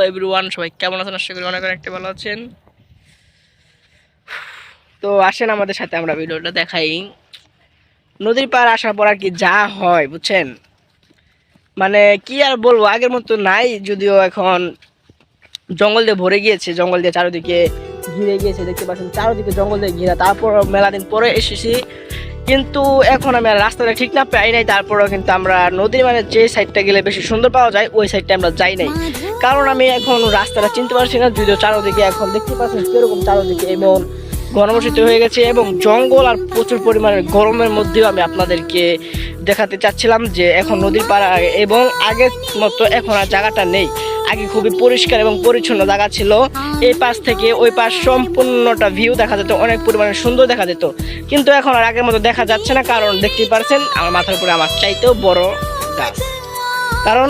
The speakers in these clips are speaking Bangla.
এভরিওয়ান, সবাই কেমন আছেন? আশা করি অনেক অনেকটা ভালো আছেন। তো আসেন আমাদের সাথে আমরা ভিডিওটা দেখাই। নদীর পার আসার পর আর কি যা হয় বুঝছেন, মানে কি আর বলবো, আগের মতো নাই। যদিও এখন জঙ্গল দিয়ে ভরে গিয়েছে, জঙ্গল দিয়ে চারিদিকে ঘিরে গিয়েছে, দেখতে পাচ্ছেন চারিদিকে জঙ্গল দিয়ে ঘিরা। তারপর মেলা দিন পরে এসেছি, কিন্তু এখন আমি আর রাস্তাটা ঠিক না পাই নাই। তারপরেও কিন্তু আমরা নদীর মানে যে সাইডটা গেলে বেশি সুন্দর পাওয়া যায় ওই সাইডটা আমরা যাই নাই, কারণ আমি এখন রাস্তাটা চিনতে পারছি না। যদিও চারোদিকে এখন দেখতে পাচ্ছেন কিরকম চারোদিকে এমন ঘনবসতি হয়ে গেছে এবং জঙ্গল আর প্রচুর পরিমাণের গরমের মধ্যেও আমি আপনাদেরকে দেখাতে চাচ্ছিলাম যে এখন নদীর পাড় এবং আগের মতো এখন আর জায়গাটা নেই। আগে খুবই পরিষ্কার এবং পরিচ্ছন্ন জায়গা ছিল, এই পাশ থেকে ওই পাশ সম্পূর্ণটা ভিউ দেখা যেত, অনেক পরিমাণে সুন্দর দেখা যেত। কিন্তু এখন আর আগের মতো দেখা যাচ্ছে না, কারণ দেখতেই পারছেন আমার মাথার উপরে আমার চাইতেও বড় গাছ, কারণ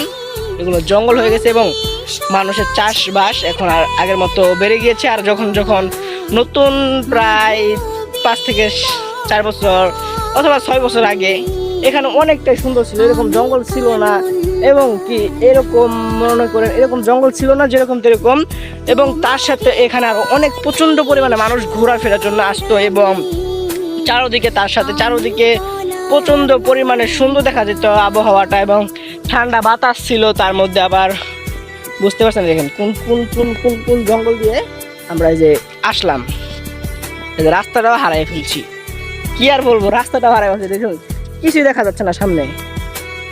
এগুলো জঙ্গল হয়ে গেছে এবং মানুষের চাষবাস এখন আর আগের মতো বেড়ে গিয়েছে। আর যখন যখন নতুন প্রায় 5 থেকে 4 বছর অথবা 6 বছর আগে এখানে অনেকটাই সুন্দর ছিল, এরকম জঙ্গল ছিল না। এবং কি এরকম মনে করেন এরকম জঙ্গল ছিল না যেরকম তেরকম, এবং তার সাথে এখানে আরো অনেক প্রচন্ড পরিমাণে মানুষ ঘোরাফেরার জন্য আসতো এবং চারোদিকে তার সাথে চারোদিকে প্রচন্ড পরিমাণে সুন্দর দেখা যেত আবহাওয়াটা, এবং ঠান্ডা বাতাস ছিল। তার মধ্যে আবার বুঝতে পারছেন দেখেন কোন কোন কোন কোন কোন জঙ্গল দিয়ে আমরা এই যে আসলাম, এই যে রাস্তাটাও হারাই ফেলছি। কি আর বলবো, রাস্তাটাও হারাই ফেলছি, দেখুন কিছুই দেখা যাচ্ছে না সামনে।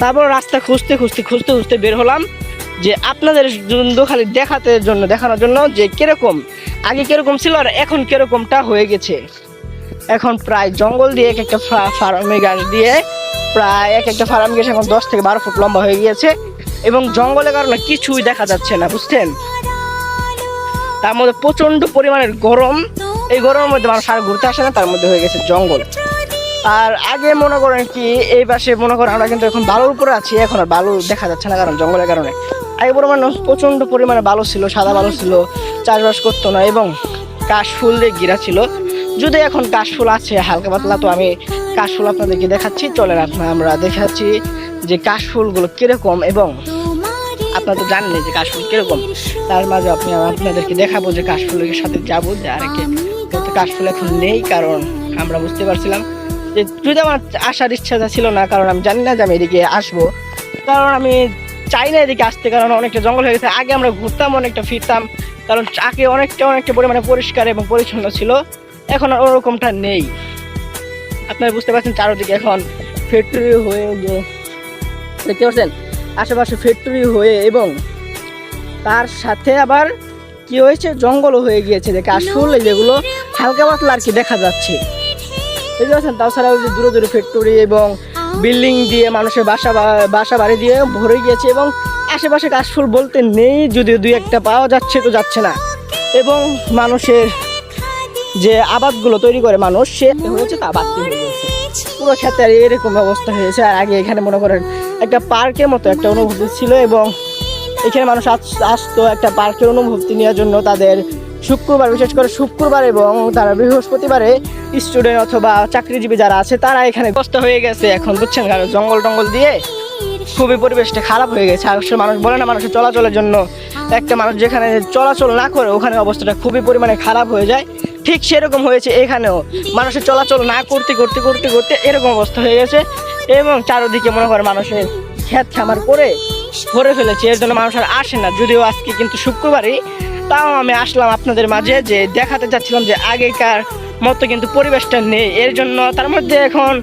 তারপর রাস্তা খুঁজতে খুঁজতে খুঁজতে খুঁজতে বের হলাম যে আপনাদের জন্য খালি দেখানোর জন্য যে কিরকম আগে কিরকম ছিল আর এখন কিরকমটা হয়ে গেছে। এখন প্রায় জঙ্গল দিয়ে এক একটা ফার্মে গাছ দিয়ে প্রায় এক একটা ফার্ম গাছ এখন 10 থেকে 12 ফুট লম্বা হয়ে গিয়েছে এবং জঙ্গলের কারণে কিছুই দেখা যাচ্ছে না বুঝছেন। তার মধ্যে প্রচন্ড পরিমাণের গরম, এই গরমের মধ্যে মানুষ আর ঘুরতে আসে না, তার মধ্যে হয়ে গেছে জঙ্গল। আর আগে মনে করেন কি এই পাশে মনে করেন আমরা কিন্তু এখন বালুর উপরে আছি, এখন আর বালু দেখা যাচ্ছে না কারণ জঙ্গলের কারণে। আগে মানুষ প্রচন্ড পরিমাণে বালু ছিল, সাদা বালু ছিল, চাষবাস করতো না এবং কাশফুল দিয়ে ঘিরা ছিল। যদি এখন কাশফুল আছে হালকা পাতলা, তো আমি কাশফুল আপনাদেরকে দেখাচ্ছি, চলেন আমরা দেখাচ্ছি যে কাশফুলগুলো কিরকম। এবং আপনারা তো জানেন যে কাশফুল কিরকম, তার মাঝে আপনাদেরকে দেখাবো যে কাশফুলের সাথে যাবো যে আরেকে কাশফুল এখন নেই, কারণ আমরা বুঝতে পারছিলাম যে যদি আমার আসার ইচ্ছাটা ছিল না, কারণ আমি জানি না যে আমি এদিকে আসবো, কারণ আমি চাই না এদিকে আসতে, কারণ অনেকটা জঙ্গল হয়ে গেছে। আগে আমরা ঘুরতাম, অনেকটা ফিরতাম, কারণ আগে অনেকটা পরিমাণে পরিষ্কার এবং পরিচ্ছন্ন ছিল, এখন আর ওরকমটা নেই। আপনারা বুঝতে পারছেন চারদিকে এখন ফ্যাক্টরি হয়ে গিয়ে দেখতে পাচ্ছেন আশেপাশে ফ্যাক্টরি হয়ে, এবং তার সাথে আবার কি হয়েছে জঙ্গলও হয়ে গিয়েছে। দেখে আসলে যেগুলো হালকা পাতলা আর কি দেখা যাচ্ছে বুঝতে পারছেন। তাছাড়াও যে দূরে দূরে ফ্যাক্টরি এবং বিল্ডিং দিয়ে মানুষের বাসা বাড়ি দিয়ে ভরে গিয়েছে এবং আশেপাশে কাশফুল বলতে নেই, যদিও 2-1টা পাওয়া যাচ্ছে তো যাচ্ছে না। এবং মানুষের যে আবাদগুলো তৈরি করে মানুষ সে হয়েছে তা বাড়তি হয়ে গেছে, পুরো ক্ষেত্রে এরকম অবস্থা হয়েছে। আর আগে এখানে মনে করেন একটা পার্কের মতো একটা অনুভূতি ছিল এবং এখানে মানুষ আসতো একটা পার্কের অনুভূতি নেওয়ার জন্য। তাদের শুক্রবার, বিশেষ করে শুক্রবার এবং তারা বৃহস্পতিবারে স্টুডেন্ট অথবা চাকরিজীবী যারা আছে তারা এখানে কষ্ট হয়ে গেছে এখন বুঝছেন, কারণ জঙ্গল টঙ্গল দিয়ে খুবই পরিবেশটা খারাপ হয়ে গেছে। আর মানুষ বলে না মানুষের চলাচলের জন্য, একটা মানুষ যেখানে চলাচল না করে ওখানে অবস্থাটা খুবই পরিমাণে খারাপ হয়ে যায়, ঠিক সেরকম হয়েছে এখানেও। মানুষের চলাচল না করতে করতে করতে করতে এরকম অবস্থা হয়ে গেছে এবং চারদিকে মনে করে মানুষের ক্ষেত খামার করে ভরে ফেলেছে, এর জন্য মানুষ আর আসে না। যদিও আজকে কিন্তু শুক্রবারই, তাও আমি আসলাম আপনাদের মাঝে যে দেখাতে চাচ্ছিলাম যে আগেকার মতো কিন্তু পরিবেশটা নেই। এর জন্য তার মধ্যে এখন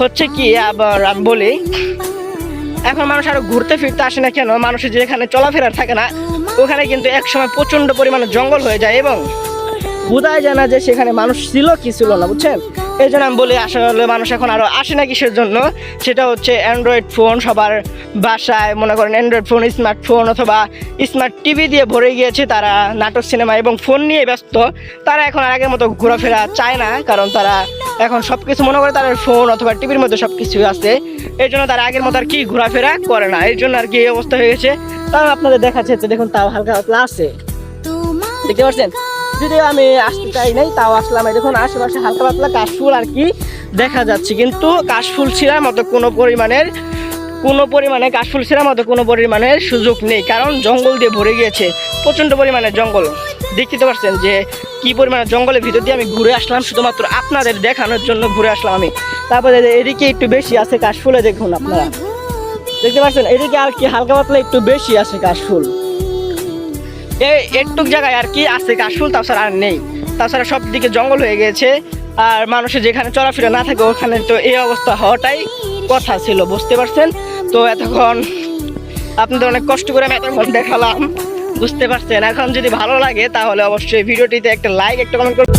হচ্ছে কি আবার আমি বলি, এখন মানুষ আরো ঘুরতে ফিরতে আসে না কেন, মানুষের যেখানে চলাফেরার থাকে না ওখানে কিন্তু একসময় প্রচন্ড পরিমাণে জঙ্গল হয়ে যায় এবং বোঝাই যায় না যে সেখানে মানুষ ছিল কি ছিল না বুঝছেন। এই জন্য আমি বলি আসলে মানুষ এখন আরও আসে না কিসের জন্য, সেটা হচ্ছে অ্যান্ড্রয়েড ফোন সবার বাসায়, মনে করেন অ্যান্ড্রয়েড ফোন, স্মার্টফোন অথবা স্মার্ট টিভি দিয়ে ভরে গিয়েছে। তারা নাটক সিনেমা এবং ফোন নিয়ে ব্যস্ত, তারা এখন আর আগের মতো ঘোরাফেরা চায় না, কারণ তারা এখন সব কিছু মনে করে তাদের ফোন অথবা টিভির মধ্যে সব কিছু আছে। এই জন্য তারা আগের মতো আর কি ঘোরাফেরা করে না, এই জন্য আর কি এই অবস্থা হয়ে গেছে। তাও আপনাদের দেখাচ্ছে দেখুন, তাও হালকা পাতলা আছে দেখতে পাচ্ছেন। যদিও আমি আসতে চাই নাই তাও আসলাম। দেখুন আশেপাশে হালকা পাতলা কাশফুল আর কি দেখা যাচ্ছে, কিন্তু কাশফুল ছিলার মতো কোনো পরিমাণের কোনো পরিমাণে কাশফুল ছেঁড়ার মতো কোনো পরিমাণে সুযোগ নেই, কারণ জঙ্গল দিয়ে ভরে গিয়েছে, প্রচণ্ড পরিমাণে জঙ্গল। দেখতে পাচ্ছেন যে কি পরিমাণে জঙ্গলের ভিতর দিয়ে আমি ঘুরে আসলাম, শুধুমাত্র আপনাদের দেখানোর জন্য ঘুরে আসলাম আমি। তারপরে এদিকে একটু বেশি আছে কাশফুলে, দেখুন আপনারা দেখতে পাচ্ছেন, এদিকে আর কি হালকা পাতলা একটু বেশি আছে কাশফুল। এই একটু জায়গায় আর কি আছে কাশফুল, তাছাড়া আর নেই। তাছাড়া সব দিকে জঙ্গল হয়ে গেছে, আর মানুষের যেখানে চলাফেরা না থাকে ওখানে তো এই অবস্থা হওয়াটাই কথা ছিল, বুঝতে পারছেন। তো এতক্ষণ আপনাদের অনেক কষ্ট করে আমি এতক্ষণ দেখালাম, বুঝতে পারছেন। এখন যদি ভালো লাগে তাহলে অবশ্যই ভিডিওটিতে একটা লাইক, একটা কমেন্ট করুন।